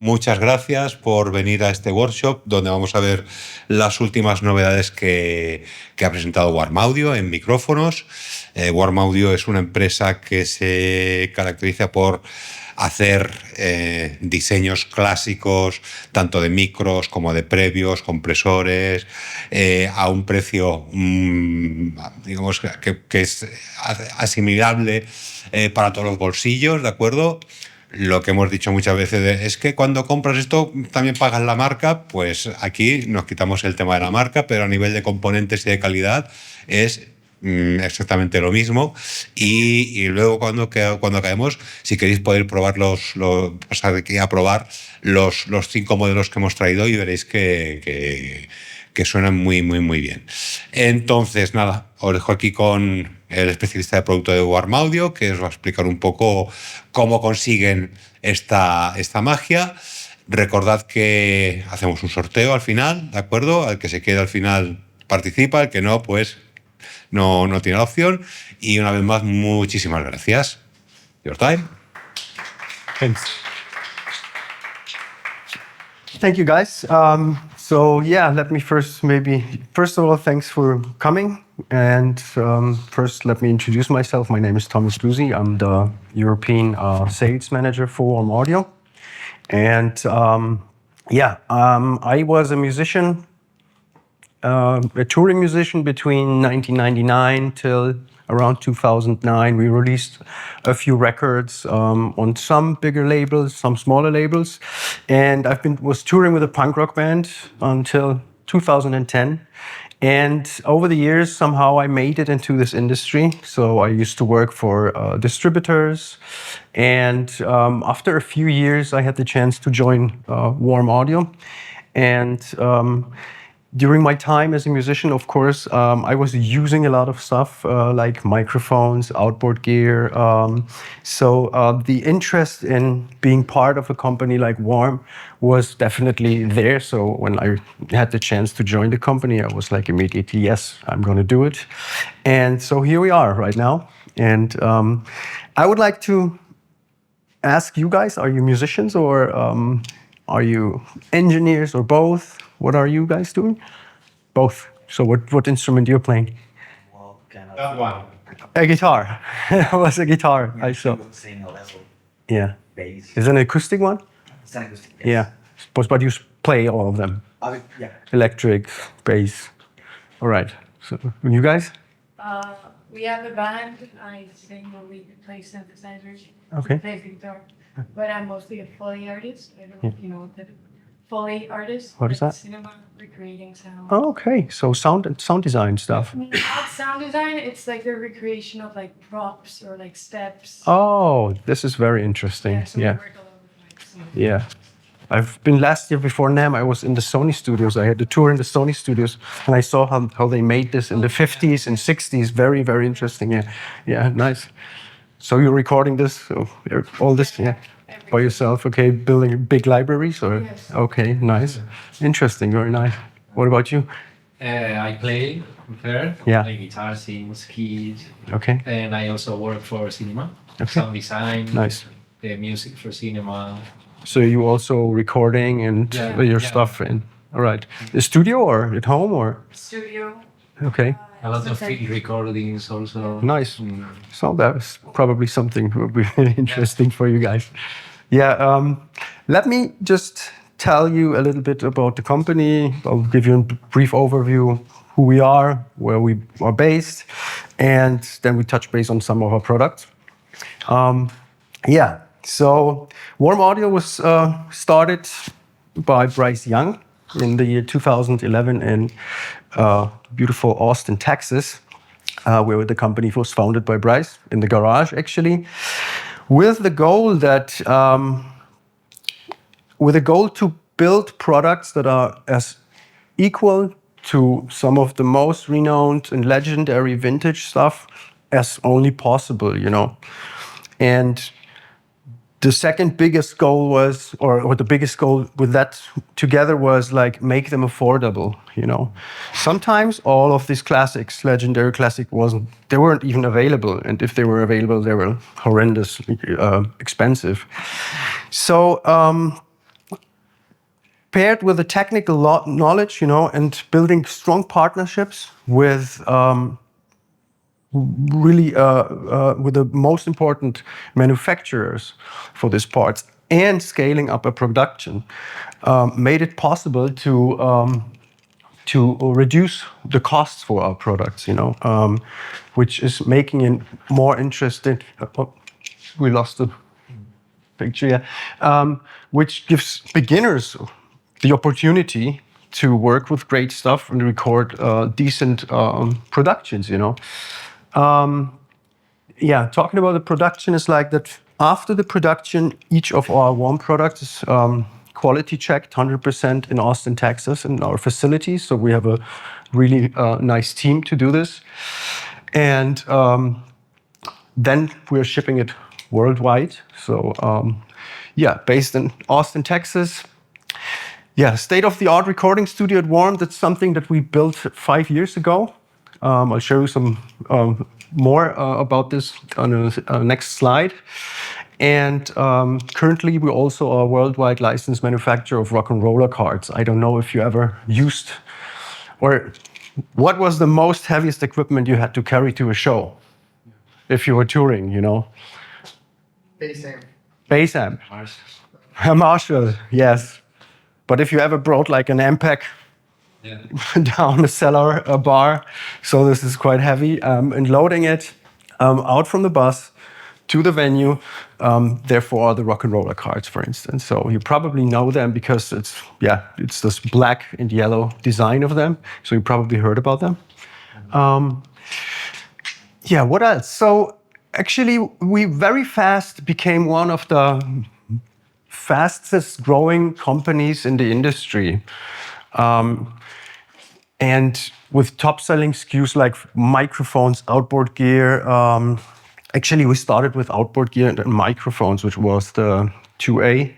Muchas gracias por venir a este workshop donde vamos a ver las últimas novedades que ha presentado Warm Audio en micrófonos. Warm Audio es una empresa que se caracteriza por hacer diseños clásicos, tanto de micros como de previos, compresores, a un precio, digamos, que es asimilable para todos los bolsillos, ¿de acuerdo? Lo que hemos dicho muchas veces es que cuando compras esto también pagas la marca. Pues aquí nos quitamos el tema de la marca, pero a nivel de componentes y de calidad es exactamente lo mismo. Y luego cuando acabemos, si queréis poder probar pasar aquí a probar los 5 modelos que hemos traído y veréis que suenan muy, muy, muy bien. Entonces, nada, os dejo aquí con el especialista de producto de Warm Audio, que os va a explicar un poco cómo consiguen esta magia. Recordad que hacemos un sorteo al final, ¿de acuerdo? Al que se quede al final participa, el que no, pues no tiene la opción. Y una vez más, muchísimas gracias. Your time. Thanks. Thank you, guys. Let me first of all, thanks for coming. And first, let me introduce myself. My name is Thomas Lucy. I'm the European sales manager for Warm Audio. And I was a musician, a touring musician between 1999 till around 2009. We released a few records on some bigger labels, some smaller labels, and was touring with a punk rock band until 2010. And over the years, somehow I made it into this industry. So I used to work for distributors, and after a few years, I had the chance to join Warm Audio, and during my time as a musician, of course, I was using a lot of stuff like microphones, outboard gear. The interest in being part of a company like Warm was definitely there. So when I had the chance to join the company, I was like immediately, yes, I'm going to do it. And so here we are right now. And I would like to ask you guys, are you musicians or are you engineers or both? What are you guys doing? Both. So what instrument you're playing? Well, kind of. That one. A guitar. It was a guitar. I saw. Sing a level. Yeah. Bass. Is it an acoustic one? It's an acoustic. Yes. Yeah. But you play all of them. Yeah. Electric, bass. All right. So you guys? We have a band. I sing or we play synthesizers. Okay. Play the guitar. But I'm mostly a Foley artist. I don't know if you know what the Foley artist. What is that? Cinema, recreating sound. Oh, okay. So sound design stuff. Not sound design. It's like the recreation of like props or like steps. Oh, this is very interesting. Yeah. So we Yeah. work a lot with like sound. Yeah. I've been last year before NAMM, I was in the Sony studios. I had a tour in the Sony studios and I saw how they made this in the 50s and 60s. Very, very interesting. Yeah. Yeah, nice. So you're recording this, all this, yeah, by yourself, okay, building big libraries or? Yes. Okay, nice. Interesting, very nice. What about you? I play with her. Yeah. Play guitar, sing, keys. Okay, And I also work for cinema. Okay. Sound design. nice. The music for cinema. So you also recording and Yeah, your yeah. stuff in, all right. The studio or at home or? Studio. Okay, A lot of also field recordings also. nice. Mm. So that's probably something that would be really interesting for you guys. Yeah, let me just tell you a little bit about the company. I'll give you a brief overview who we are, where we are based, and then we touch base on some of our products. So Warm Audio was started by Bryce Young in the year 2011 in beautiful Austin, Texas, where the company was founded by Bryce in the garage, actually, with the goal to build products that are as equal to some of the most renowned and legendary vintage stuff as only possible, you know. And the second biggest goal was, or the biggest goal with that together was like make them affordable, you know. Sometimes all of these classics, legendary classic, they weren't even available. And if they were available, they were horrendously expensive. So paired with the technical knowledge, and building strong partnerships with really with the most important manufacturers for these parts, and scaling up a production, made it possible to reduce the costs for our products, which is making it more interesting. We lost the picture, yeah. Which gives beginners the opportunity to work with great stuff and record decent productions, talking about the production is like that. After the production, each of our warm products is quality checked 100% in Austin, Texas, in our facilities. So we have a really nice team to do this. And then we're shipping it worldwide. So based in Austin, Texas. Yeah, state-of-the-art recording studio at Warm. That's something that we built 5 years ago. I'll show you some more about this on the next slide. And currently, we're also a worldwide licensed manufacturer of rock and roller cards. I don't know if you ever used, or what was the most heaviest equipment you had to carry to a show if you were touring, Bass amp. Bass amp. A Marshall, yes. But if you ever brought like an MPEG down a cellar, a bar, so this is quite heavy, and loading it out from the bus to the venue, therefore are the rock and roller cards, for instance. So you probably know them because it's this black and yellow design of them. So you probably heard about them. What else? So actually, we very fast became one of the fastest growing companies in the industry. And with top selling SKUs like microphones, outboard gear. Actually, we started with outboard gear and microphones, which was the 2A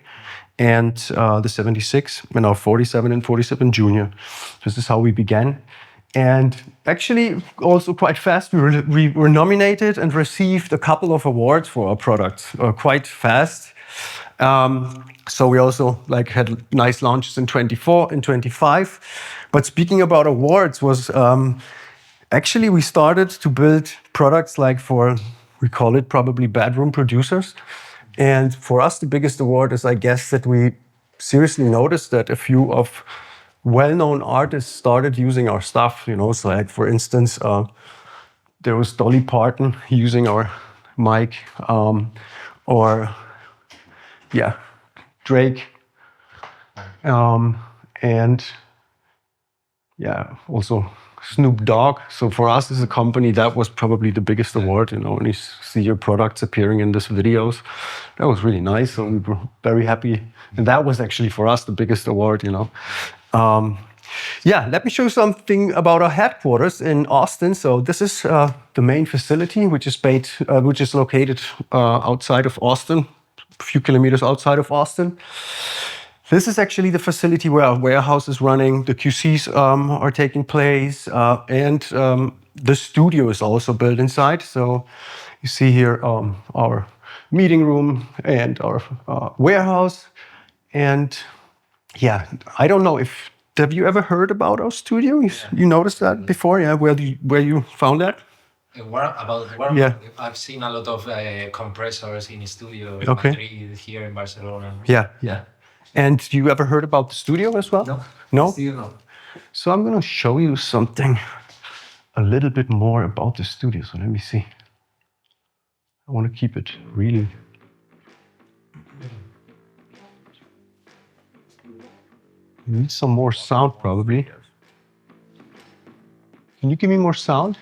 and the 76, and now 47 and 47 Junior. This is how we began. And actually, also quite fast, we were nominated and received a couple of awards for our products quite fast. So we also had nice launches in 24 and 25. But speaking about awards was actually we started to build products we call it probably bedroom producers. And for us, the biggest award is, I guess, that we seriously noticed that a few of well-known artists started using our stuff. So for instance, there was Dolly Parton using our mic, Drake, and also Snoop Dogg. So for us as a company, that was probably the biggest award. When you see your products appearing in these videos, that was really nice. So we were very happy, and that was actually for us the biggest award. Let me show you something about our headquarters in Austin. So this is the main facility, which is located outside of Austin, a few kilometers outside of Austin. This is actually the facility where our warehouse is running, the QCs are taking place, and the studio is also built inside. So you see here our meeting room and our warehouse. And I don't know have you ever heard about our studio? You noticed that before? Yeah, where you found that? I've seen a lot of compressors in the studio in Okay. Madrid, here in Barcelona. Yeah. And you ever heard about the studio as well? No. No? Still no. So I'm going to show you something a little bit more about the studio. So let me see. I want to keep it really... You need some more sound, probably. Can you give me more sound?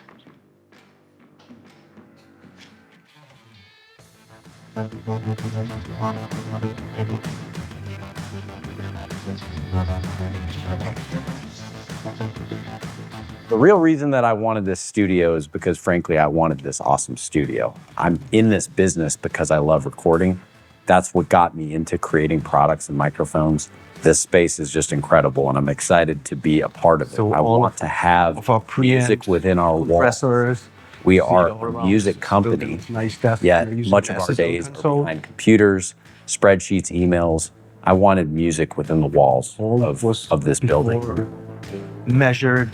The real reason that I wanted this studio is because, frankly, I wanted this awesome studio. I'm in this business because I love recording. That's what got me into creating products and microphones. This space is just incredible, and I'm excited to be a part of it. So I want to have music within our walls. We are a music company, Nice desk. yet much of our days are behind computers, spreadsheets, emails. I wanted music within the walls of this building. Measured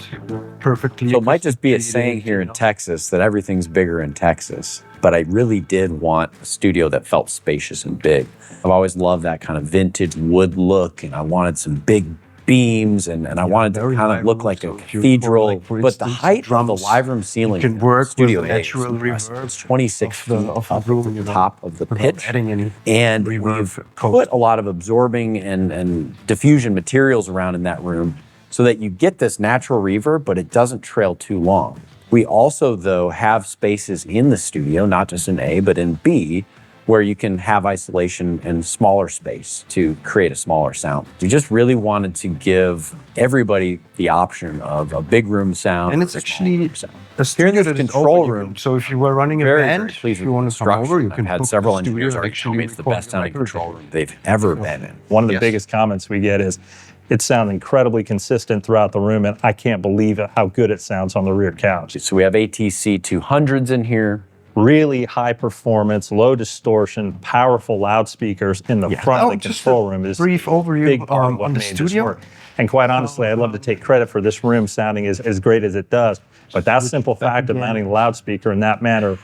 perfectly. So it might just be a saying here in Texas that everything's bigger in Texas, but I really did want a studio that felt spacious and big. I've always loved that kind of vintage wood look, and I wanted some big beams, and I wanted to kind of look like a cathedral, but the height of the live room ceiling can work Studio with A is natural impressive. reverb It's 26 feet of the up room, at the top of the pitch, adding any and reverb we've coat. put a lot of absorbing and diffusion materials around in that room so that you get this natural reverb, but it doesn't trail too long. We also, though, have spaces in the studio, not just in A, but in B, where you can have isolation and smaller space to create a smaller sound. We just really wanted to give everybody the option of a big room sound. And it's actually a Here studio in this that is control open. room, So if you were running a very, band, very pleased if you with want the to come over, construction. you can I've had book several the studio engineers and already tell actually me it's the record best your sounding records. control room they've ever been in. One of the Yes. biggest comments we get is, it sounds incredibly consistent throughout the room, and I can't believe how good it sounds on the rear couch. So we have ATC 200s in here. Really high performance, low distortion, powerful loudspeakers in the front of the just control a room is brief overview, a big part of what on the made this studio. work. And quite honestly, I'd love to take credit for this room sounding as great as it does, but that simple fact of mounting the loudspeaker in that manner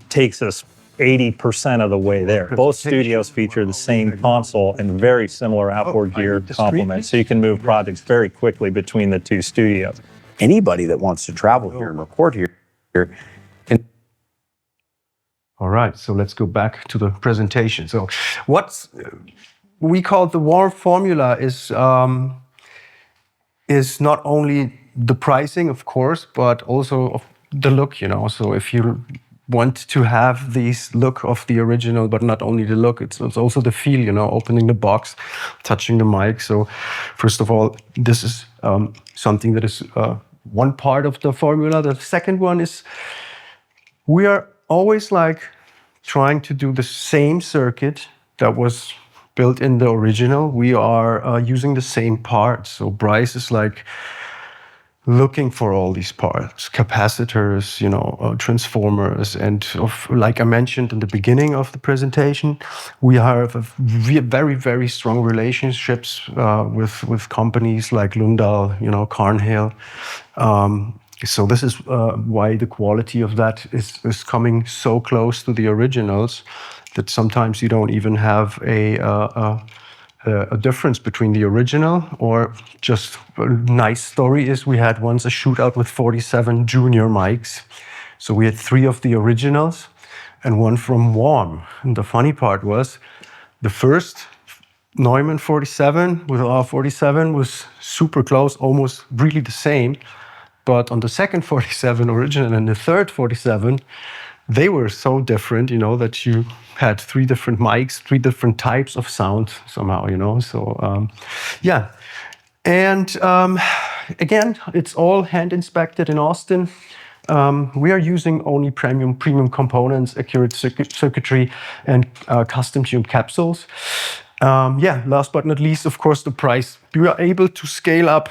takes us 80% of the way there. Both studios feature the same console and very similar outboard gear complement, so you can move projects very quickly between the two studios. Anybody that wants to travel here and record here can. All right, so let's go back to the presentation. So what we call the warm formula is not only the pricing, of course, but also of the look, you know. So if you want to have this look of the original, but not only the look, it's also the feel, you know, opening the box, touching the mic. So first of all, this is something that is one part of the formula. The second one is we are always like trying to do the same circuit that was built in the original. We are using the same parts. So Bryce is like looking for all these parts, capacitors, you know, transformers, and like I mentioned in the beginning of the presentation, we have very, very strong relationships with companies like Lundal, you know, Carnhill. So this is why the quality of that is coming so close to the originals that sometimes you don't even have a difference between the original or just a nice story is we had once a shootout with 47 junior mics. So we had 3 of the originals and 1 from Warm. And the funny part was the first Neumann 47 with R47 was super close, almost really the same. But on the second 47 original and the third 47, they were so different, you know, that you had 3 different mics, 3 different types of sound somehow, you know. So, yeah. And again, it's all hand inspected in Austin. We are using only premium components, accurate circuitry, and custom tuned capsules. Yeah, last but not least, of course, the price. We are able to scale up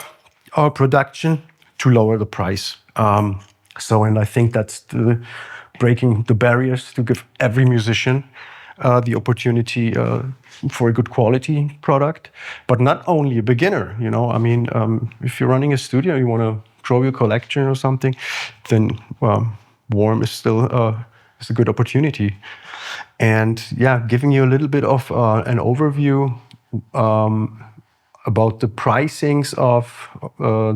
our production to lower the price. And I think that's breaking the barriers to give every musician the opportunity for a good quality product, but not only a beginner. You know, I mean, if you're running a studio, you want to grow your collection or something, then Warm is still is a good opportunity. And yeah, giving you a little bit of an overview about the pricings of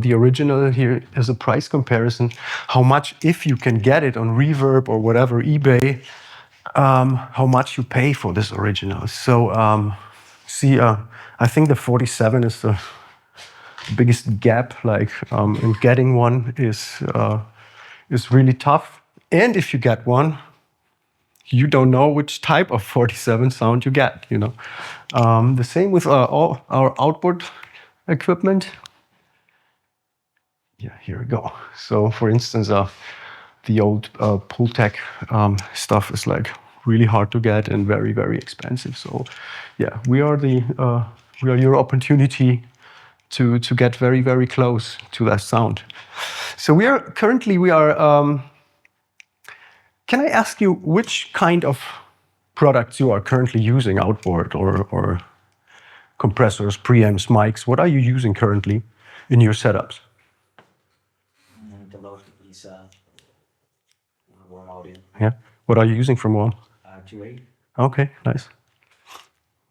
the original. Here is a price comparison. How much, if you can get it on Reverb or whatever, eBay, how much you pay for this original. So see, I think the 47 is the biggest gap, like, in getting one is really tough. And if you get one, you don't know which type of 47 sound you get, you know. The same with all our outboard equipment. Yeah, here we go. So for instance, the old Pultec stuff is like really hard to get and very, very expensive. So yeah, we are your opportunity to get very, very close to that sound. So we are currently, can I ask you which kind of products you are currently using outboard or compressors, preamps, mics. What are you using currently in your setups? The load is warm audio. Yeah. What are you using from one? 2.8. Okay, nice.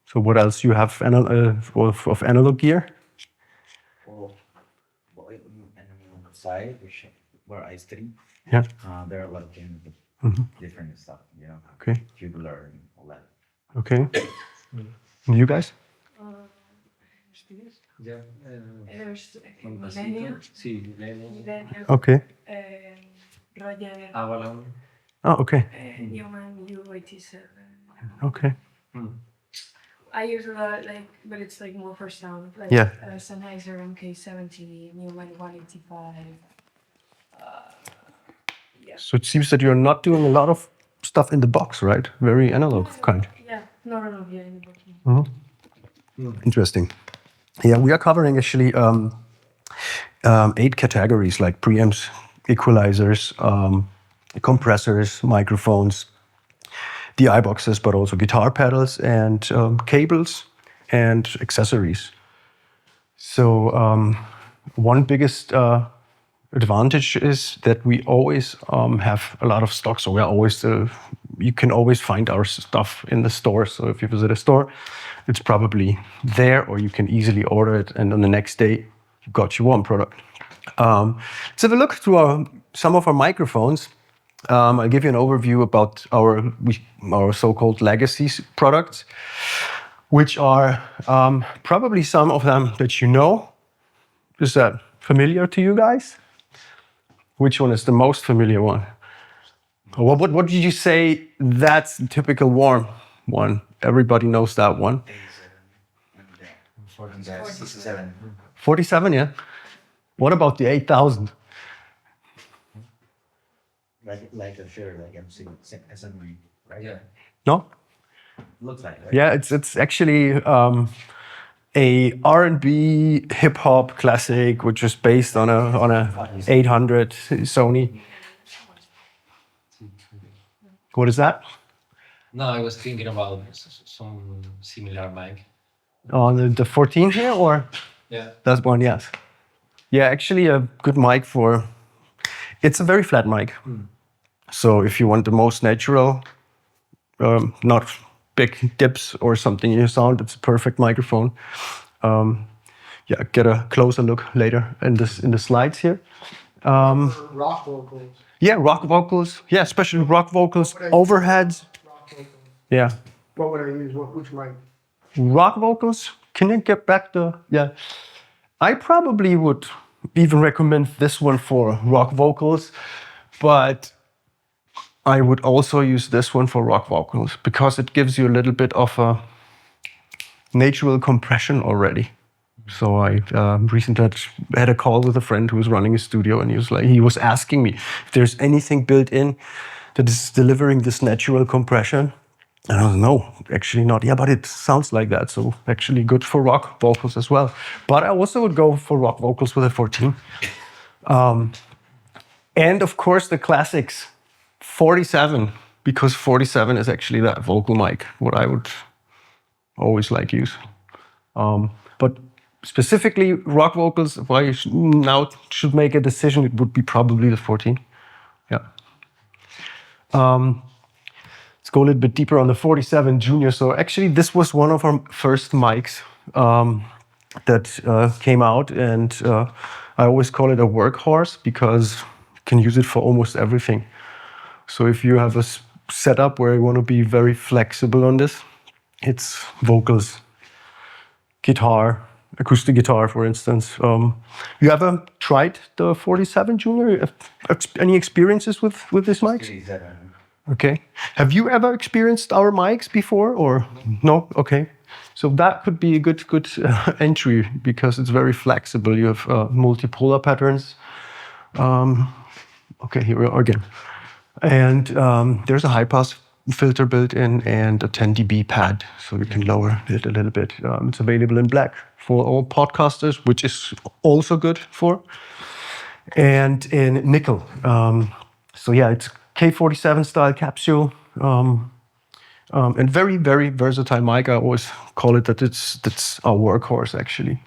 So what else you have of analog gear? Well, and on the side, which where I stream, Yeah. there are a lot of different stuff, you know, Okay. tubular and all that. Okay. And you guys? Yeah. There's Millennium, Sí, Millennium. Millennium, Okay. Roger, Avalon. Oh, okay. Newman, U87. Okay. I use a lot, like, but it's like more for sound. Like, Yeah. Sennheiser MK70, Newman 185. So it seems that you're not doing a lot of stuff in the box, right? Very analog kind. Yeah, no, yeah, in the book. Interesting. Yeah, we are covering actually 8 categories like preamps, equalizers, compressors, microphones, DI boxes, but also guitar pedals and cables and accessories. So one biggest advantage is that we always have a lot of stock. So we are always you can always find our stuff in the store. So if you visit a store, it's probably there, or you can easily order it, and on the next day you got your one product. Let's have a look through some of our microphones. I'll give you an overview about our so-called legacy products, which are probably some of them that you know. Is that familiar to you guys? Which one is the most familiar one? What did you say? That's the typical warm one. Everybody knows that one. 67. 47, yeah. What about the 8000? Like a shirt, like MC, SME, right? Yeah. No? Looks like, right? Yeah, it's actually a R&B hip hop classic, which is based on a 800 Sony. What is that? No, I was thinking about some similar mic. On the 14 here, or Yeah. that one? Yes. Yeah, actually a good mic for. It's a very flat mic. So if you want the most natural, not big dips or something in your sound, it's a perfect microphone. Yeah, get a closer look later in the slides here. Rock vocals. Yeah, rock vocals. Yeah, especially rock vocals, overheads. Rock vocals. Yeah, What would I use? Which mic? rock vocals. Can you get back the? Yeah, I probably would even recommend this one for rock vocals, but I would also use this one for rock vocals because it gives you a little bit of a natural compression already. So I recently had a call with a friend who was running a studio, and he was asking me if there's anything built in that is delivering this natural compression. And I was no, actually not. Yeah, but it sounds like that. So actually good for rock vocals as well. But I also would go for rock vocals with a 14. And of course the classics, 47, because 47 is actually that vocal mic, what I would always like use. But specifically rock vocals, if I now should make a decision, it would be probably the 14. Yeah. Let's go a little bit deeper on the 47 Junior. So actually this was one of our first mics that came out, and I always call it a workhorse because you can use it for almost everything. So if you have a setup where you want to be very flexible on this, it's vocals, guitar, acoustic guitar, for instance. You ever tried the 47 Junior? Any experiences with these mics? 67. Okay. Have you ever experienced our mics before, or no? Okay. So that could be a good entry because it's very flexible. You have multipolar patterns. Okay, here we are again. And there's a high-pass filter built in and a 10 dB pad, so you can lower it a little bit. It's available in black for all podcasters, which is also good for, and in nickel. So yeah, it's K47 style capsule. And very, very versatile mic. I always call it that that's our workhorse, actually.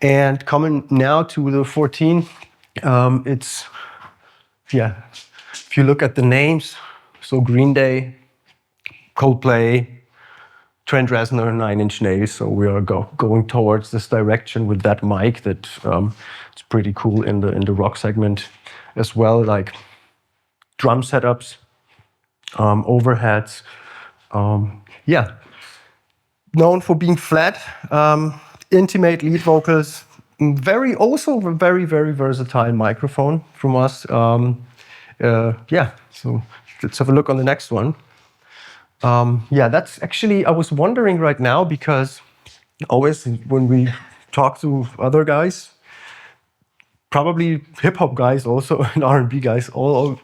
And coming now to the 14, it's, yeah, if you look at the names, so Green Day, Coldplay, Trent Reznor, 9 Inch Nails. So we are going towards this direction with that mic that it's pretty cool in the rock segment as well, like drum setups, overheads. Yeah, known for being flat, intimate lead vocals, also a very, very versatile microphone from us. Yeah, so let's have a look on the next one. Yeah, that's actually, I was wondering right now, because always when we talk to other guys, probably hip hop guys also and R&B guys, all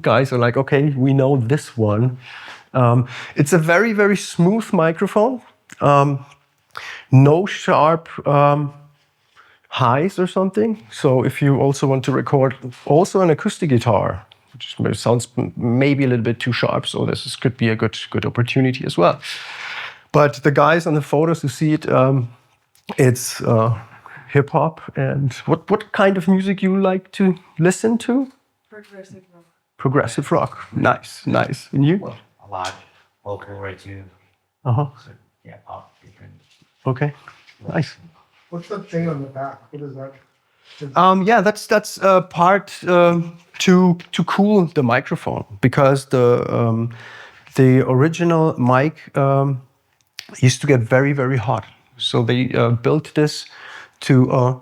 guys are like, okay, we know this one. It's a very, very smooth microphone. No sharp highs or something. So if you also want to record also an acoustic guitar, which sounds maybe a little bit too sharp, so could be a good opportunity as well. But the guys on the photos who see it, it's hip hop. And what kind of music you like to listen to? Progressive rock. Progressive rock. Nice, nice. And you? Well, a lot vocal right too. Uh-huh. So yeah, pop different. Okay. Nice. What's the thing on the back? What is that? Yeah, that's part to cool the microphone, because the original mic used to get very, very hot. So they built this to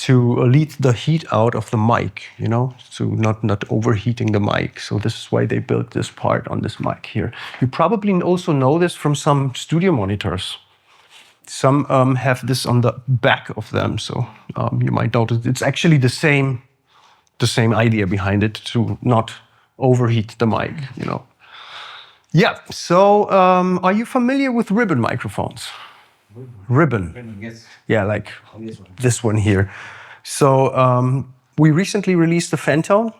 lead the heat out of the mic, you know, so not overheating the mic. So this is why they built this part on this mic here. You probably also know this from some studio monitors. Some have this on the back of them, so you might notice it's actually the same idea behind it, to not overheat the mic, you know. Yeah. So are you familiar with ribbon microphones? Ribbon. Yes. Yeah, like This one. this one here. So we recently released the Fentone,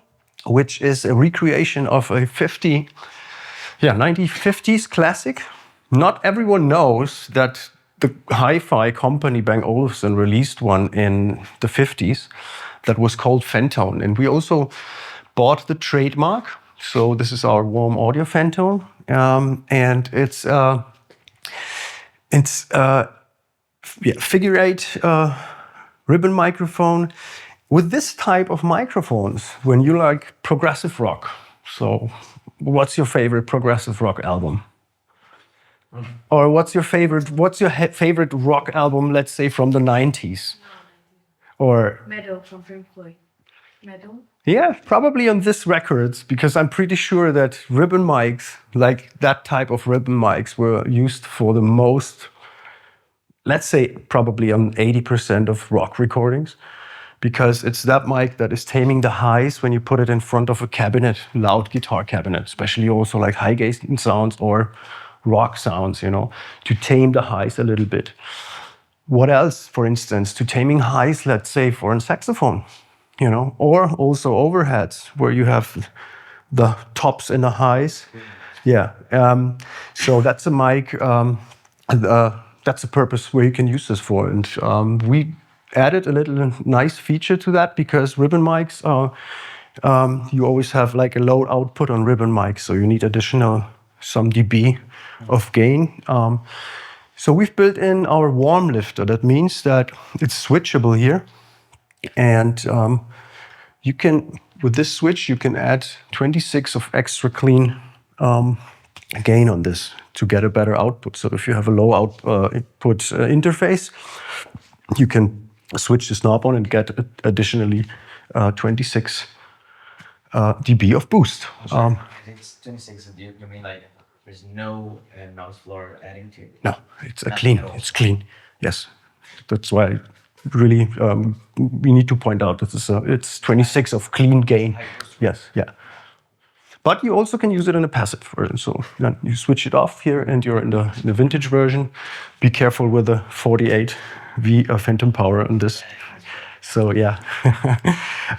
which is a recreation of a 1950s classic. Not everyone knows that the hi-fi company Bang & Olufsen released one in the 50s that was called Fentone. And we also bought the trademark. So this is our warm audio Fentone. And it's figure 8 ribbon microphone. With this type of microphones, when you like progressive rock, so what's your favorite progressive rock album? Or what's your favorite rock album, let's say from the 90s? Or Metal from Pink Floyd. Metal. yeah, probably on this records, because I'm pretty sure that ribbon mics, like that type of ribbon mics, were used for the most, let's say probably on 80% of rock recordings, because it's that mic that is taming the highs when you put it in front of a cabinet, loud guitar cabinet, especially also like high gain sounds or rock sounds, you know, to tame the highs a little bit. What else, for instance, to taming highs, let's say for a saxophone, you know, or also overheads where you have the tops and the highs. Yeah. So that's a mic, that's a purpose where you can use this for. And we added a little nice feature to that, because ribbon mics are, you always have like a low output on ribbon mics, so you need additional some dB of gain. So we've built in our warm lifter. That means that it's switchable here. And you can, with this switch, you can add 26 of extra clean gain on this to get a better output. So if you have a low input interface, you can switch this knob on and get additionally 26 dB of boost. It's 26. You mean like there's no mouse floor adding to it? No, it's clean. It's clean. Yes, that's why really we need to point out that it's 26 of clean gain. Yes, yeah. But you also can use it in a passive version. So you switch it off here, and you're in the vintage version. Be careful with the 48V phantom power on this. So yeah.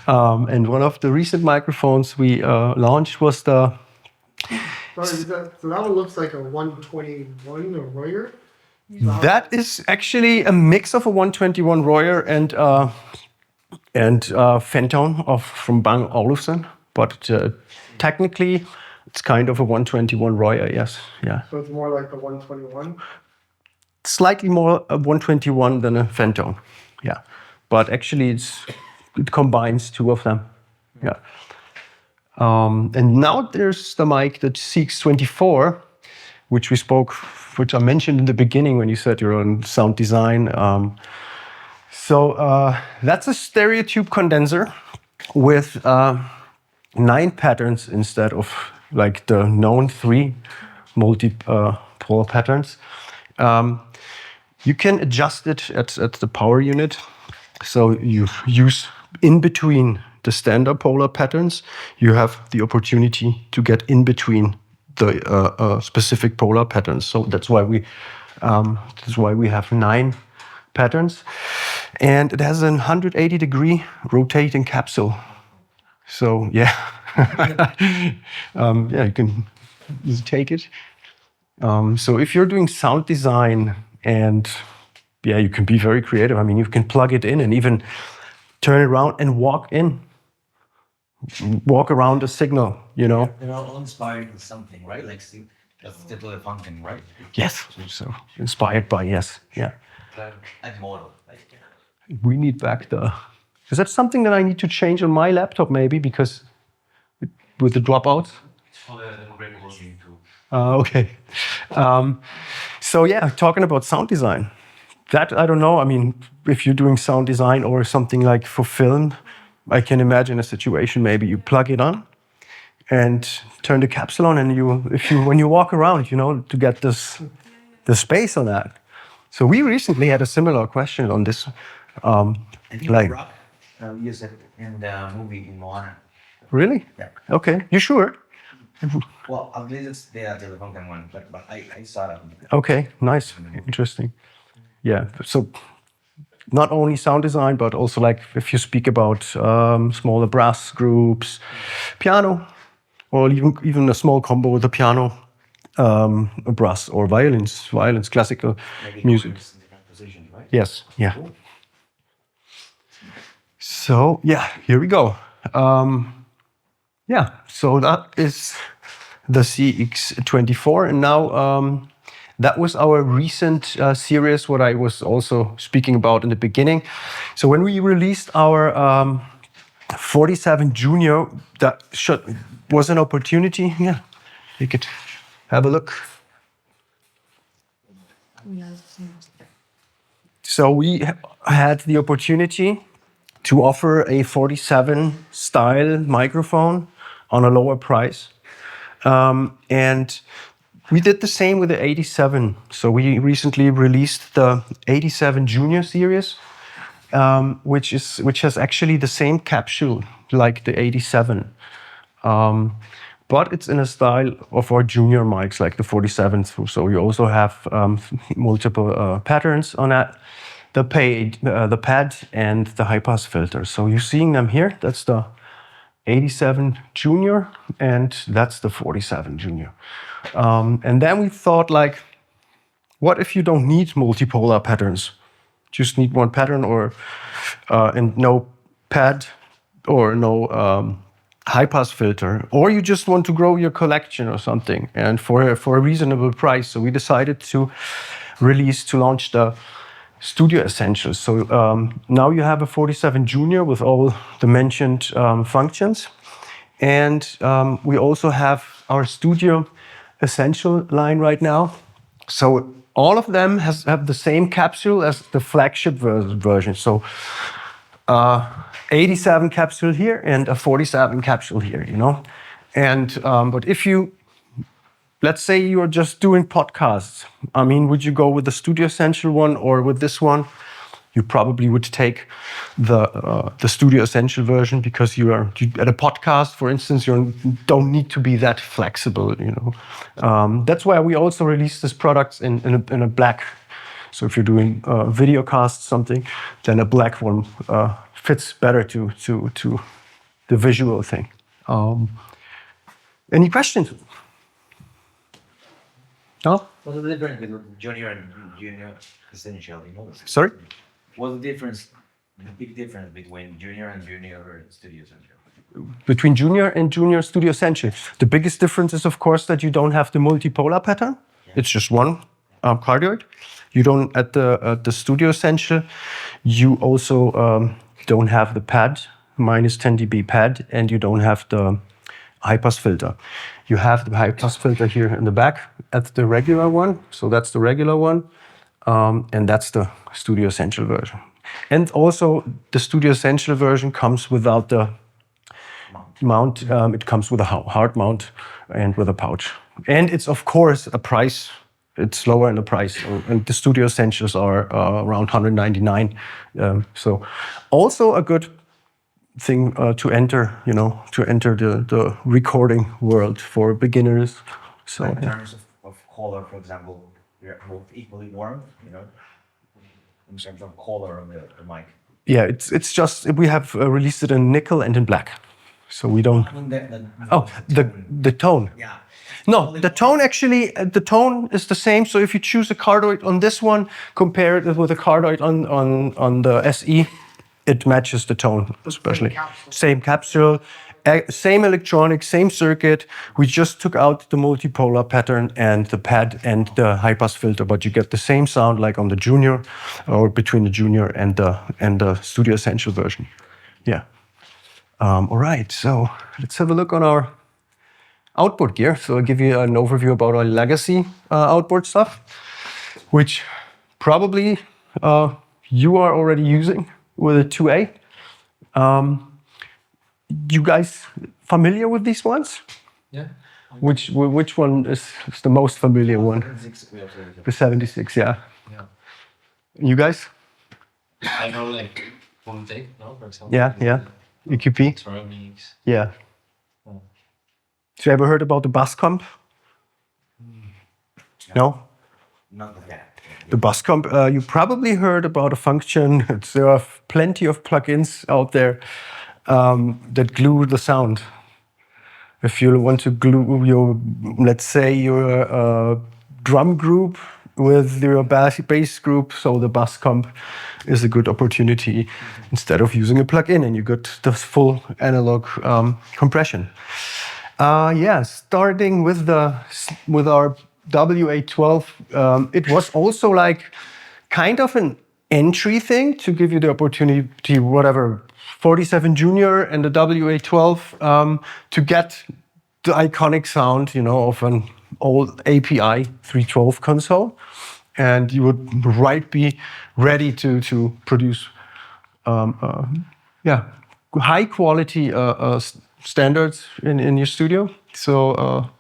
And one of the recent microphones we launched was the Sorry, so that one looks like a 121 or Royer? That is actually a mix of a 121 Royer and Fentone from Bang Olufsen, but technically it's kind of a 121 Royer, yes, yeah. So it's more like a 121? Slightly more a 121 than a Fentone, yeah. But actually it combines two of them, yeah. And now there's the mic, the CX24, which I mentioned in the beginning when you said you're on sound design. So that's a stereo tube condenser with 9 patterns instead of like the known 3 multipolar patterns. You can adjust it at the power unit. So you use in between the standard polar patterns, you have the opportunity to get in between the specific polar patterns. So that's why we have 9 patterns, and it has a 180-degree rotating capsule. So yeah, yeah, you can just take it. So if you're doing sound design, and yeah, you can be very creative. I mean, you can plug it in and even turn it around and walk around the signal, you know. They're all inspired with something, right? Like, see, that's the function, right? Yes, so inspired by, yes, yeah. And model, like. We need back the, is that something that I need to change on my laptop maybe, because with the dropouts? For the great version too. Okay. So yeah, talking about sound design, that I don't know. I mean, if you're doing sound design or something like for film, I can imagine a situation maybe you plug it on and turn the capsule on, and when you walk around, you know, to get the space on that. So we recently had a similar question on this. I think like, Rock used it in the movie in Moana. Really? Yeah. Okay. You sure? Well, at least it's the function one, but I saw that. Okay. Nice. Interesting. Yeah. So not only sound design, but also like if you speak about smaller brass groups, piano, or even a small combo with a piano, a brass or violins, classical music. Different positions, right? Yes, yeah. Cool. So yeah, here we go. Yeah, so that is the CX24, and now that was our recent series, what I was also speaking about in the beginning. So when we released our 47 Junior, that was an opportunity. Yeah, you could have a look. So we had the opportunity to offer a 47 style microphone on a lower price. And we did the same with the 87. So we recently released the 87 Junior series, which has actually the same capsule like the 87. But it's in a style of our junior mics, like the 47. So we also have multiple patterns on that. The pad and the high-pass filter. So you're seeing them here. That's the 87 Junior, and that's the 47 Junior. And then we thought, like, what if you don't need multipolar patterns? Just need one pattern, or and no pad, or no high-pass filter, or you just want to grow your collection or something, and for a reasonable price. So we decided to launch the Studio Essentials. So now you have a 47 Junior with all the mentioned functions. And we also have our Studio Essential line right now. So all of them have the same capsule as the flagship version. So 87 capsule here and a 47 capsule here, you know. And but if you, let's say you're just doing podcasts. I mean, would you go with the Studio Essential one or with this one? You probably would take the Studio Essential version, because at a podcast, for instance, you don't need to be that flexible, you know. That's why we also release this product in a black. So if you're doing video cast something, then a black one fits better to the visual thing. Any questions? No? What's the difference between junior and junior essential? You know? Sorry? What's the difference? The big difference between junior and junior studio essential. Between Junior and Junior Studio Essential. The biggest difference is, of course, that you don't have the multipolar pattern. It's just one cardioid. You don't, at the Studio Essential, you also don't have the pad, minus 10 dB pad, and you don't have the high-pass filter. You have the high-pass filter here in the back at the regular one. So that's the regular one, and that's the Studio Essential version. And also, the Studio Essential version comes without the mount. It comes with a hard mount and with a pouch. And it's, of course, a price. It's lower in the price. And the Studio Essentials are around 199. So also a good thing to enter, the recording world for beginners. So in terms of color, for example, we're both equally warm, in terms of color on the mic. Yeah, it's just, we have released it in nickel and in black. So we don't. The tone. Yeah. No, the tone actually, the tone is the same. So if you choose a cardioid on this one, compare it with a cardioid on the SE, it matches the tone, especially. Same capsule, same electronic, same circuit. We just took out the multipolar pattern and the pad and the high-pass filter, but you get the same sound like on the Junior, or between the Junior and the Studio Essential version. Yeah. All right, so let's have a look on our outboard gear. So I'll give you an overview about our legacy outboard stuff, which probably you are already using with a 2A. You guys familiar with these ones? Yeah. Which one is the most familiar one? The 76, yeah. Yeah. You guys? I know like one take, no, for example. Yeah. EQP? Electronics. Yeah. Oh. So you ever heard about the bus comp? No? Not that. The bus comp, you probably heard about a function. There are plenty of plugins out there that glue the sound. If you want to glue your, let's say, your drum group with your bass group, so the bus comp is a good opportunity instead of using a plugin, and you get the full analog compression. Starting with our WA-12, it was also like kind of an entry thing to give you the opportunity, whatever, 47jr and the WA-12 to get the iconic sound, of an old API 312 console, and you would be ready to produce high quality standards in your studio. So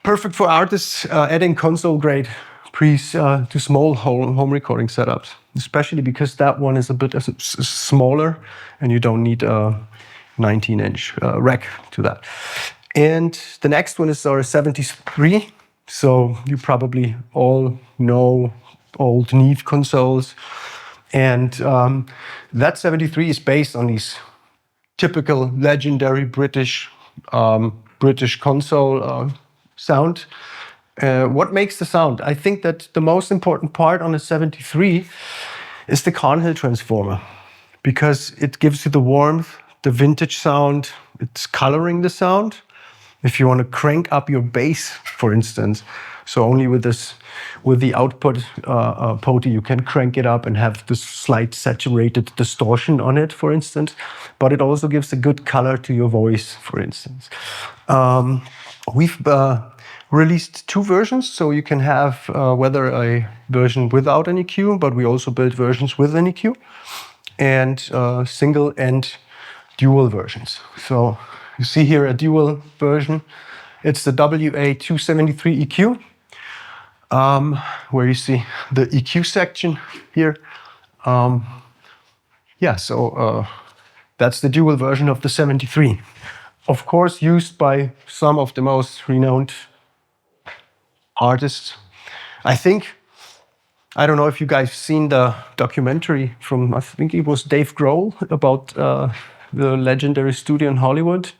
perfect for artists adding console grade pre's to small home recording setups, especially because that one is a bit smaller and you don't need a 19-inch rack to that. And the next one is our 73. So you probably all know old Neve consoles. And that 73 is based on these typical legendary British console sound. What makes the sound? I think that the most important part on the 73 is the Carnhill transformer, because it gives you the warmth, the vintage sound, it's coloring the sound. If you want to crank up your bass, for instance, so only with the output potty, you can crank it up and have this slight saturated distortion on it, for instance. But it also gives a good color to your voice, for instance. We've released two versions, so you can have whether a version without an EQ, but we also built versions with an EQ, and single and dual versions. So you see here a dual version. It's the WA-273 EQ, where you see the EQ section here. That's the dual version of the 73. Of course, used by some of the most renowned artists. I don't know if you guys seen the documentary from, I think it was Dave Grohl, about the legendary studio in Hollywood,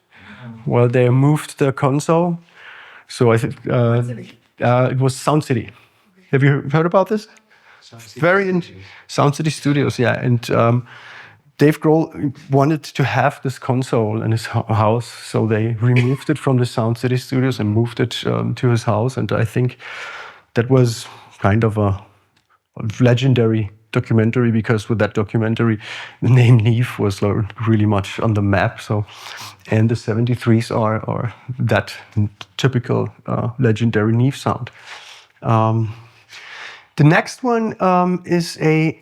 where they moved the console So I think it was Sound City. Have you heard about this? Very in Sound City Studios, yeah. And Dave Grohl wanted to have this console in his house, so they removed it from the Sound City Studios and moved it to his house. And I think that was kind of a legendary documentary, because with that documentary, the name Neve was really much on the map. So, and the 73s are that typical legendary Neve sound. The next one is a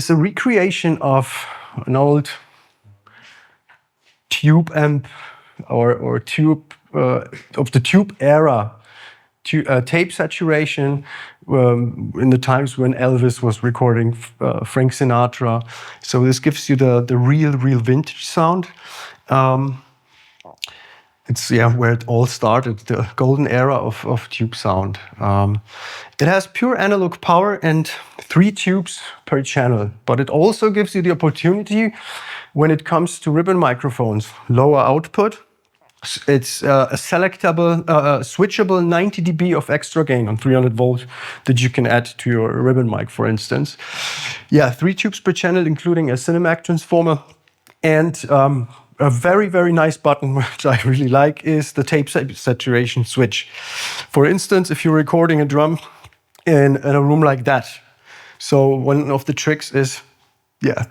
recreation of an old tube amp or tube of the tube era. Tape saturation in the times when Elvis was recording Frank Sinatra. So this gives you the real vintage sound. It's where it all started, the golden era of tube sound. It has pure analog power and 3 tubes per channel, but it also gives you the opportunity when it comes to ribbon microphones, lower output. It's a selectable, switchable 90 dB of extra gain on 300 volts that you can add to your ribbon mic, for instance. Yeah, 3 tubes per channel, including a Cinemac transformer. And a very, very nice button, which I really like, is the tape saturation switch. For instance, if you're recording a drum in a room like that. So one of the tricks is,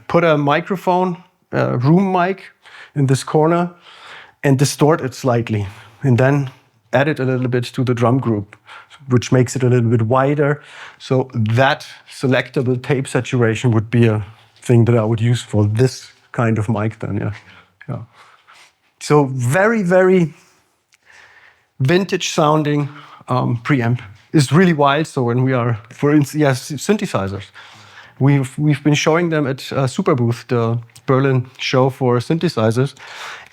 put a microphone, a room mic in this corner, and distort it slightly, and then add it a little bit to the drum group, which makes it a little bit wider. So that selectable tape saturation would be a thing that I would use for this kind of mic then, yeah. So very, very vintage sounding preamp. It's really wild. So when we are, for instance, synthesizers. We've been showing them at Super Booth, the Berlin show for synthesizers.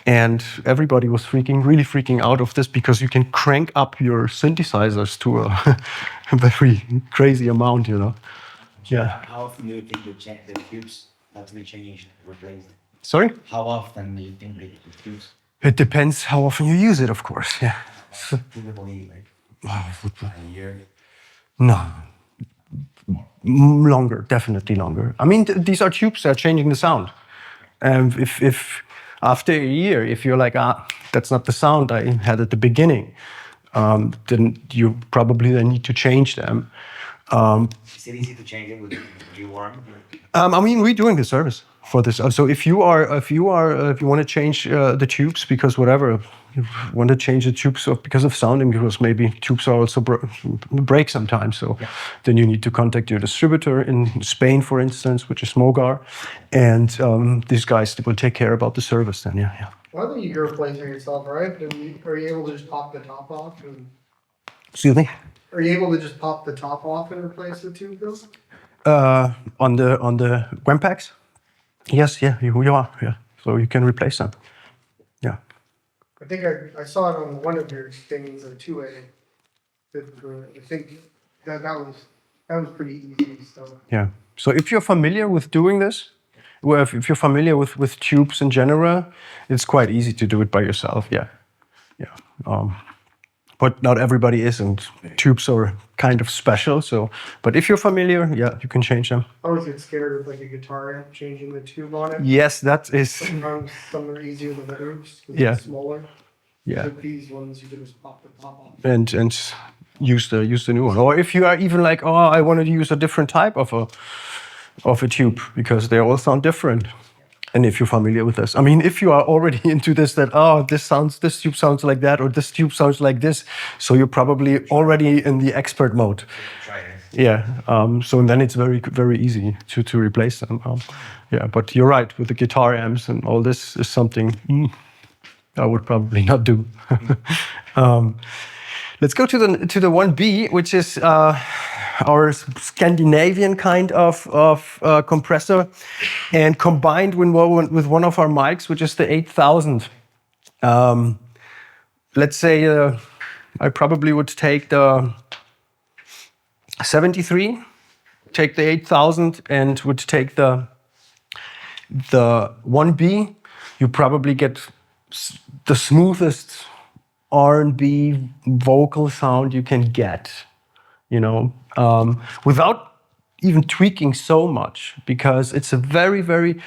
And everybody was really freaking out of this, because you can crank up your synthesizers to a very crazy amount, Yeah. How often do you think the tubes have to be changed, replaced? Sorry? How often do you think the tubes? It depends how often you use it, of course, yeah. Typically, like a year? No. Longer, definitely longer. I mean, these are tubes that are changing the sound. And if after a year, if you're like, that's not the sound I had at the beginning, then you probably then need to change them. Is it easy to change it with rewarm? I mean, we're doing the service for this. So if you want to change the tubes because whatever, you want to change the tubes because of sounding, because maybe tubes are also break sometimes. So then you need to contact your distributor in Spain, for instance, which is Mogar, and these guys will take care about the service. Then, yeah. Well, I think you can replace it yourself, right? Are you able to just pop the top off? Excuse me. Are you able to just pop the top off and replace the tube, though? On the Wempacks? Yes, you are. Yeah, so you can replace them. Yeah. I think I saw it on one of your things, a 2A. I think that was pretty easy. So. Yeah. So if you're familiar with doing this, well, if you're familiar with tubes in general, it's quite easy to do it by yourself. Yeah. But not everybody is, and tubes are kind of special. So, but if you're familiar, you can change them. I always get scared of like a guitar amp changing the tube on it. Yes, that is. Sometimes some are easier than others because it's smaller. Yeah. With these ones, you can just pop the top off. And use the new one. Or if you are even like, I want to use a different type of a tube, because they all sound different. And if you're familiar with this, I mean, if you are already into this, that this tube sounds like that, or this tube sounds like this, so you're probably already in the expert mode. Try it. Yeah. So then it's very, very easy to replace them. But you're right, with the guitar amps and all this is something I would probably not do. Let's go to the 1B, which is our Scandinavian kind of compressor, and combined with one of our mics, which is the 8000. Let's say I probably would take the 73, take the 8000, and would take the 1B. You probably get the smoothest R&B vocal sound you can get, without even tweaking so much, because it's a very, very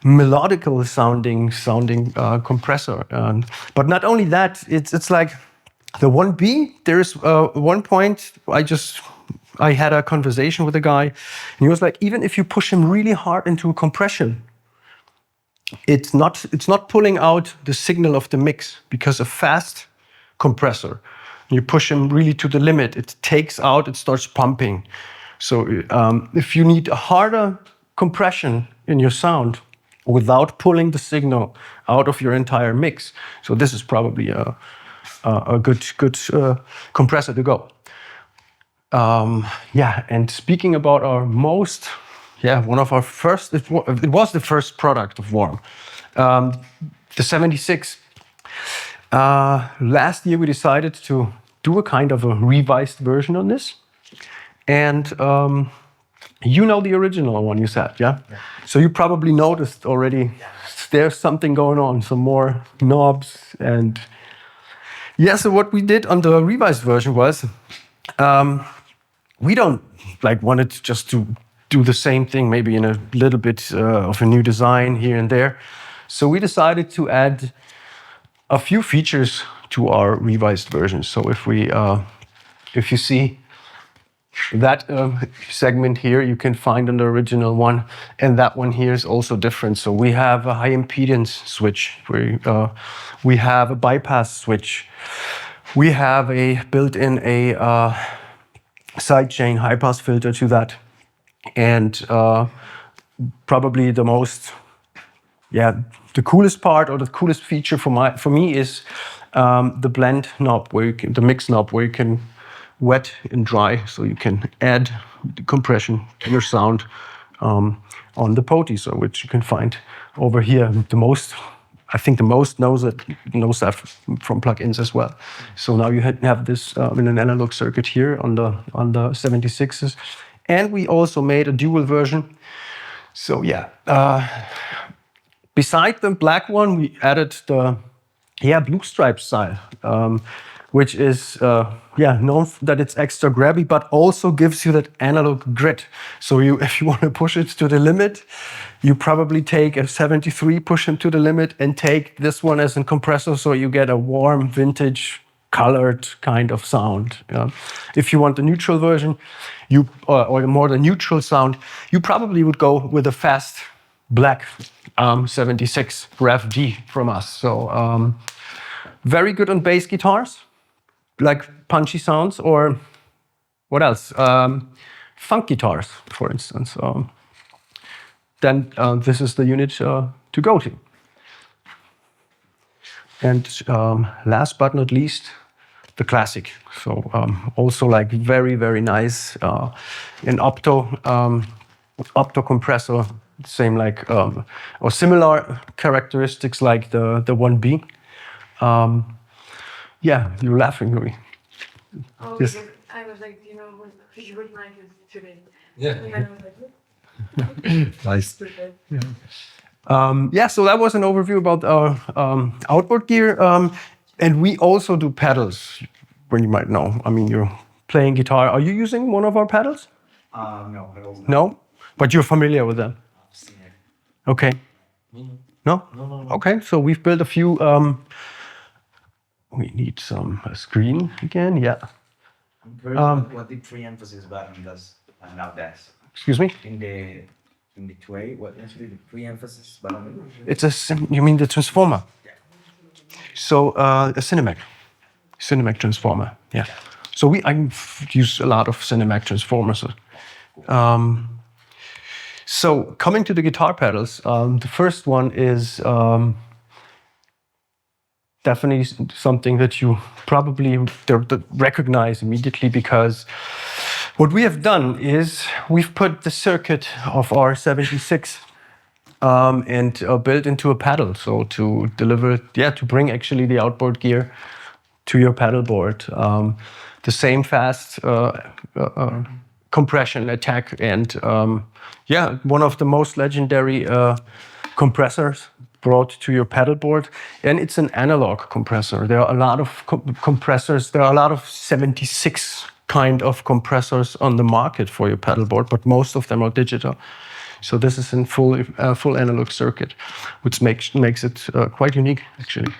melodical sounding compressor. But not only that, it's like the 1B. There's one point I had a conversation with a guy, and he was like, even if you push him really hard into compression, it's not pulling out the signal of the mix, because a fast compressor, you push him really to the limit, it takes out, it starts pumping. So if you need a harder compression in your sound without pulling the signal out of your entire mix, so this is probably a good compressor to go. And speaking about our one of our first, it was the first product of Warm, the 76. Last year we decided to do a kind of a revised version on this. And the original one you said, yeah? So you probably noticed already there's something going on, some more knobs. And so what we did on the revised version was, we don't wanted just to do the same thing, maybe in a little bit of a new design here and there. So we decided to add a few features to our revised version. So if you see that segment here, you can find on the original one, and that one here is also different. So we have a high impedance switch, we have a bypass switch, we have built-in a sidechain high pass filter to that, and probably the coolest part, or the coolest feature for me is the blend knob, the mix knob, where you can wet and dry, so you can add the compression to your sound on the poti, so which you can find over here. I think the most knows that from plugins as well. So now you have this in an analog circuit here on the 76s, and we also made a dual version. So beside the black one, we added the blue stripe style, which is known that it's extra grabby, but also gives you that analog grit. So if you want to push it to the limit, you probably take a 73, push him to the limit, and take this one as a compressor, so you get a warm, vintage, colored kind of sound. If you want the neutral version, or more the neutral sound, you probably would go with a fast black 76 Rev D from us. So very good on bass guitars, like punchy sounds, or what else? Funk guitars, for instance. Then this is the unit to go to. And last but not least, the classic. So also very, very nice, an opto compressor, same or similar characteristics like the 1B. You're laughing, Louis. Oh, Yes. because I was like, you would like it today. Yeah. And I was like, Nice. So that was an overview about our outboard gear. And we also do pedals, when you might know. I mean, you're playing guitar. Are you using one of our pedals? No, I don't know. No? But you're familiar with them? I've seen it. Okay. No? No. Okay, so we've built a few. We need a screen again, yeah. I'm curious what the pre-emphasis button does nowadays. Excuse me? In the 2A, what is the pre-emphasis button? You mean the transformer? Yeah. So a Cinemac transformer, yeah. So I use a lot of Cinemac transformers. So coming to the guitar pedals, the first one is definitely something that you probably recognize immediately, because what we have done is we've put the circuit of our 76 and built into a pedal. So to deliver, to bring actually the outboard gear to your pedal board. The same fast compression attack, and one of the most legendary compressors brought to your pedal board, and it's an analog compressor. There are a lot of compressors. There are a lot of 76 kind of compressors on the market for your pedal board, but most of them are digital. So this is in full analog circuit, which makes it quite unique actually,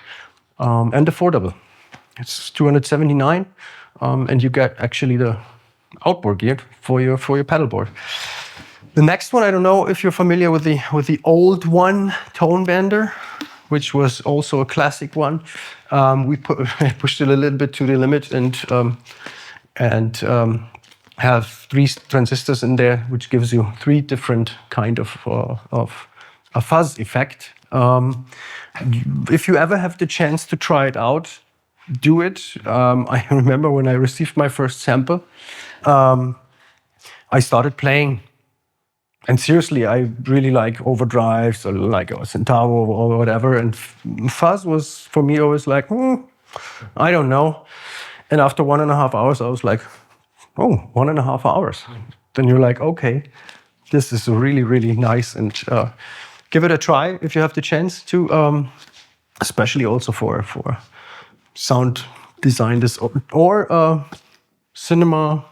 and affordable. It's 279, and you get actually the outboard gear for your pedal board. The next one, I don't know if you're familiar with the old one, Tone Bender, which was also a classic one. We pushed it a little bit to the limit and have 3 transistors in there, which gives you 3 different kind of a fuzz effect. If you ever have the chance to try it out, do it. I remember when I received my first sample, I started playing. And seriously, I really like overdrives or like a Centavo or whatever. And fuzz was, for me, always like, I don't know. And after 1.5 hours, I was like, oh, 1.5 hours. Then you're like, okay, this is really, really nice. And give it a try if you have the chance to, especially also for sound design or cinema.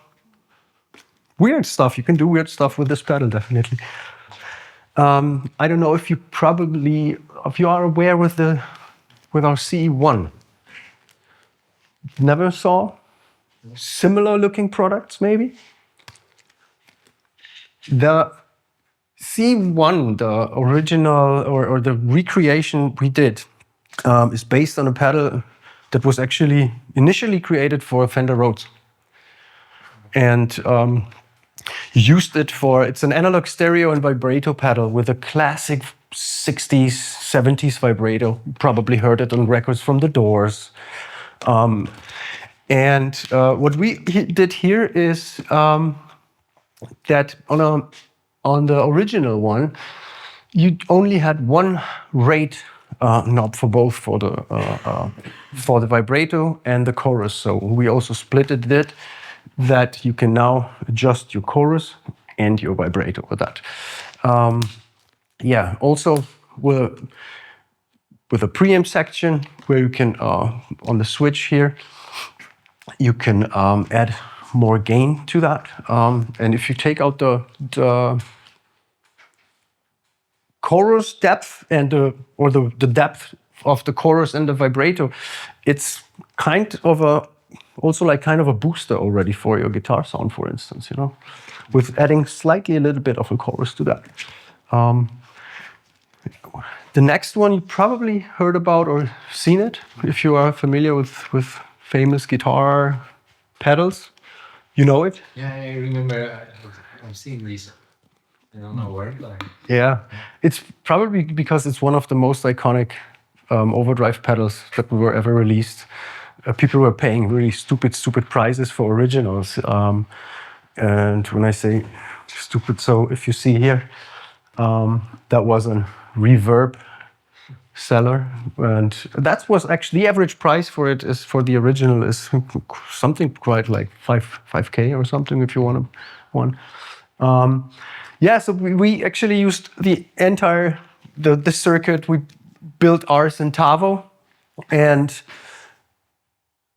Weird stuff. You can do weird stuff with this pedal, definitely. I don't know if you are aware with our CE1. Never saw similar looking products, maybe? The CE1, the original or the recreation we did, is based on a pedal that was actually initially created for Fender Rhodes. And used it it's an analog stereo and vibrato pedal with a classic 60s, 70s vibrato. You probably heard it on records from the Doors. What we did here is that on the original one, you only had one rate knob for both, for the vibrato and the chorus. So we also split it that you can now adjust your chorus and your vibrato with that. Also with a preamp section where you can, on the switch here, you can add more gain to that. And if you take out the chorus depth and the depth of the chorus and the vibrato, it's kind of a booster already for your guitar sound, for instance, with adding slightly a little bit of a chorus to that. The next one you probably heard about or seen it if you are familiar with famous guitar pedals. You know it? Yeah, I remember I've seen this. I don't know where. Yeah, it's probably because it's one of the most iconic overdrive pedals that were ever released. People were paying really stupid prices for originals. And when I say stupid, so if you see here, that was a reverb seller, and that was actually the average price for it is for the original is something quite like 5K or something if you want one. So we actually used the entire the circuit. We built ours in Tavo, and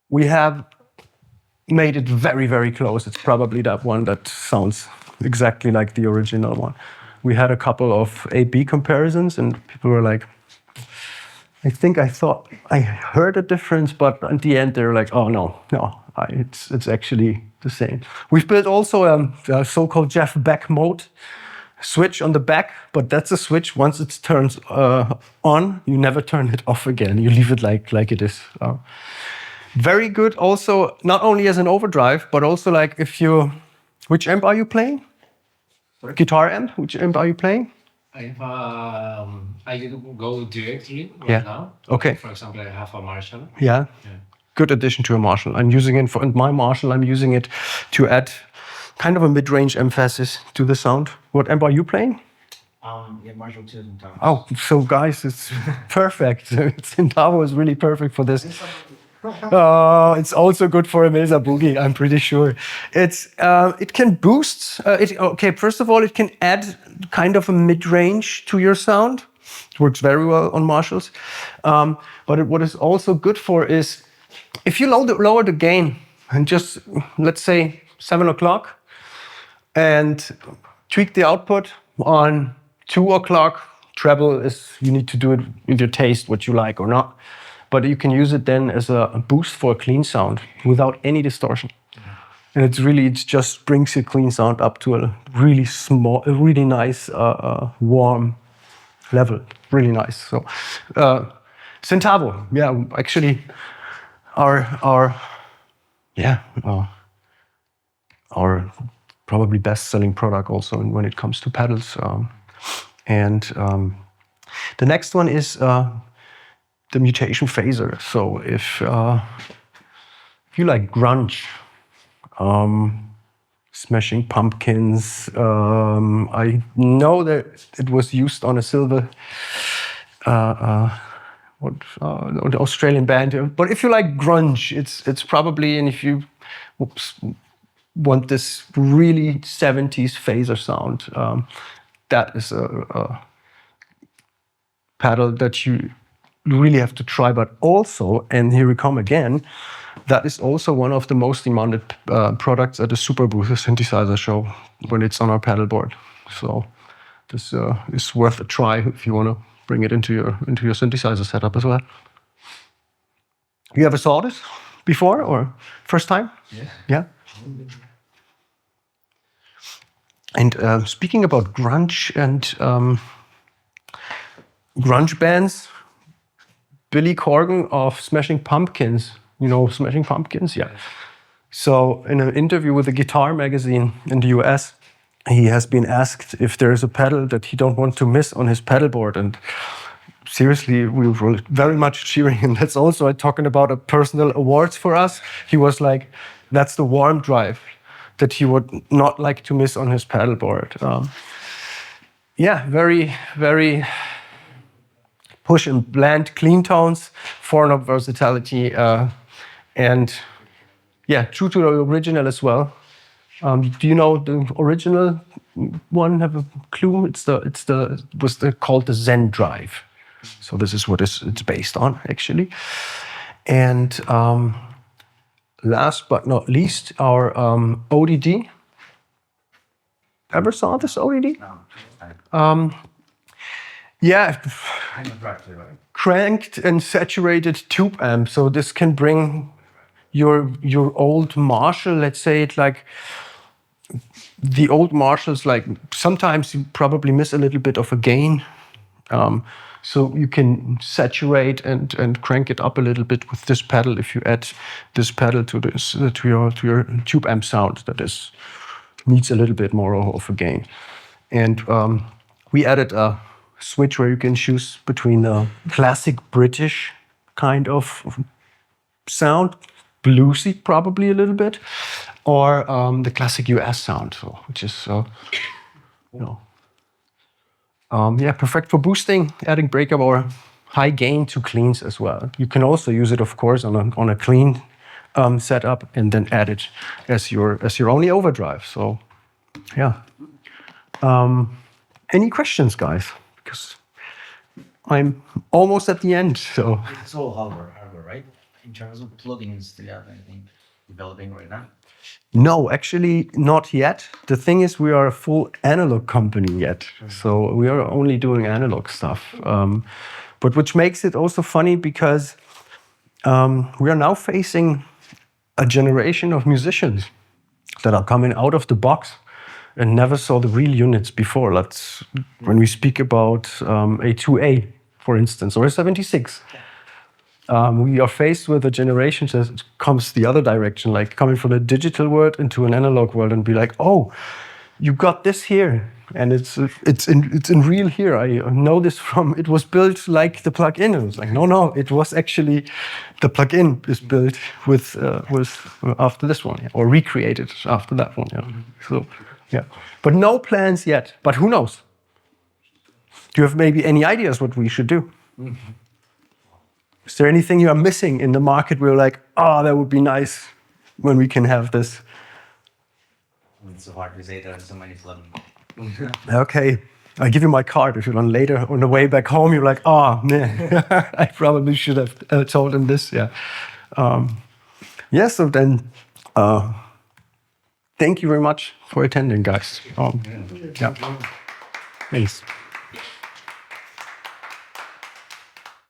we have made it very, very close. It's probably that one that sounds exactly like the original one. We had a couple of A/B comparisons, and people were like, I thought I heard a difference, but at the end they're like, oh no, it's actually the same. We've built also a so-called Jeff Beck mode switch on the back, but that's a switch. Once it turns on, you never turn it off again. You leave it like it is. Very good also, not only as an overdrive, but also like which amp are you playing? Sorry? Guitar amp, which amp are you playing? I go directly right now. Okay. For example, I have a Marshall. Yeah. Good addition to a Marshall. I'm using it and my Marshall, I'm using it to add kind of a mid-range emphasis to the sound. What amp are you playing? Marshall 2 in Tavo. Oh, so guys, it's perfect. Tavo is really perfect for this. It's also good for a Mesa Boogie, I'm pretty sure. It can boost. First of all, it can add kind of a mid-range to your sound. It works very well on Marshalls. But what is also good for is if you lower the gain and just, let's say, 7 o'clock and tweak the output on 2 o'clock, treble is, you need to do it with your taste, what you like or not. But you can use it then as a boost for a clean sound without any distortion. And it just brings your clean sound up to a really small, a really nice, warm level. Really nice. So, Centavo, yeah, actually, our probably best-selling product also when it comes to pedals. The next one is the mutation phaser. So if you like grunge, Smashing Pumpkins, I know that it was used on a silver the Australian band. But if you like grunge, it's probably, and if you want this really 70s phaser sound, that is a pedal that you really have to try. But also, and here we come again, that is also one of the most demanded products at the Super Booth synthesizer show when it's on our pedal board. So this is worth a try if you want to bring it into your synthesizer setup as well. You ever saw this before or first time? Yeah. Yeah. And speaking about grunge and grunge bands, Billy Corgan of Smashing Pumpkins, you know Smashing Pumpkins? Yeah. So in an interview with a guitar magazine in the US, he has been asked if there is a pedal that he don't want to miss on his pedal board. And seriously, we were very much cheering. And that's also talking about a personal awards for us. He was like, that's the warm drive that he would not like to miss on his pedal board. Yeah, very, very push and blend, clean tones, 4-knob versatility, and yeah, true to the original as well. Do you know the original one? Have a clue? It was called the Zen Drive. So this is what it's based on, actually. And last but not least, our ODD. Ever saw this ODD? No. Yeah. I'm a director, right? Cranked and saturated tube amp. So this can bring your old Marshall, let's say it like the old Marshalls, like sometimes you probably miss a little bit of a gain. So you can saturate and crank it up a little bit with this pedal if you add this pedal to your tube amp sound that needs a little bit more of a gain. And we added a switch where you can choose between the classic British kind of sound, bluesy probably a little bit, or the classic US sound, which is perfect for boosting, adding breakup or high gain to cleans as well. You can also use it, of course, on a clean setup and then add it as your only overdrive. So, yeah. Any questions, guys? Because I'm almost at the end. So It's all hardware, right? In terms of plugins, do you have anything developing right now? no, actually not yet. The thing is, we are a full analog company yet. So we are only doing analog stuff. But which makes it also funny because we are now facing a generation of musicians that are coming out of the box and never saw the real units before. That's when we speak about a 2A, for instance, or a 76. We are faced with a generation that comes the other direction, like coming from the digital world into an analog world, and be like, "Oh, you got this here, and it's in real here. I know this from. It was built like the plug-in." And it's like, no, it was actually the plug-in is built with after this one, yeah, or recreated after that one. Yeah. So, yeah, but no plans yet. But who knows? Do you have maybe any ideas what we should do? Is there anything you are missing in the market where you're like, oh, that would be nice when we can have this? It's so hard to say. There are so many plugins. Okay. I give you my card. If you want later on the way back home, you're like, oh man, I probably should have told him this. Yeah. Yeah. So then, thank you very much for attending, guys. Yeah. Thanks.